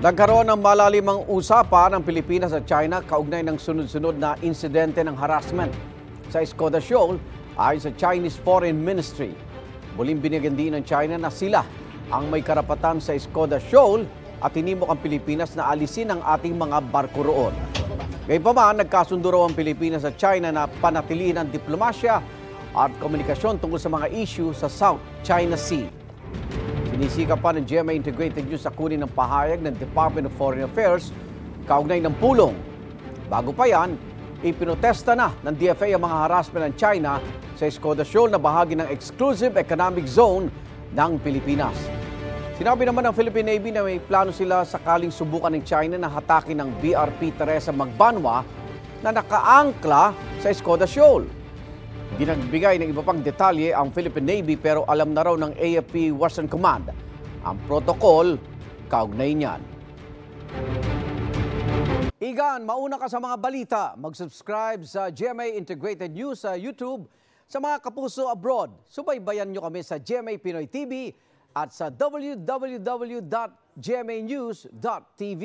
Nagkaroon ng malalimang usapan ng Pilipinas at China kaugnay ng sunod-sunod na insidente ng harassment sa Skoda Shoal ayon sa Chinese Foreign Ministry. Muling binigyan din ng China na sila ang may karapatan sa Skoda Shoal at hinimok ang Pilipinas na alisin ang ating mga barko roon. Gayunpaman, nagkasundo raw ang Pilipinas at China na panatilihin ang diplomasya at komunikasyon tungkol sa mga issue sa South China Sea. Sinisika pa ng GMA Integrated News sa kunin ng pahayag ng Department of Foreign Affairs kaugnay ng pulong. Bago pa yan, ipinotesta na ng DFA ang mga harassment ng China sa Skoda Shoal na bahagi ng Exclusive Economic Zone ng Pilipinas. Sinabi naman ng Philippine Navy na may plano sila sakaling subukan ng China na hatakin ng BRP Teresa Magbanwa na nakaangkla sa Skoda Shoal. Hindi nagbigay ng iba pang detalye ang Philippine Navy pero alam na raw ng AFP Western Command ang protocol kaugnay niyan. Igan, mauna ka sa mga balita. Mag-subscribe sa GMA Integrated News sa YouTube. Sa mga kapuso abroad, subaybayan nyo kami sa GMA Pinoy TV at sa www.gmanews.tv.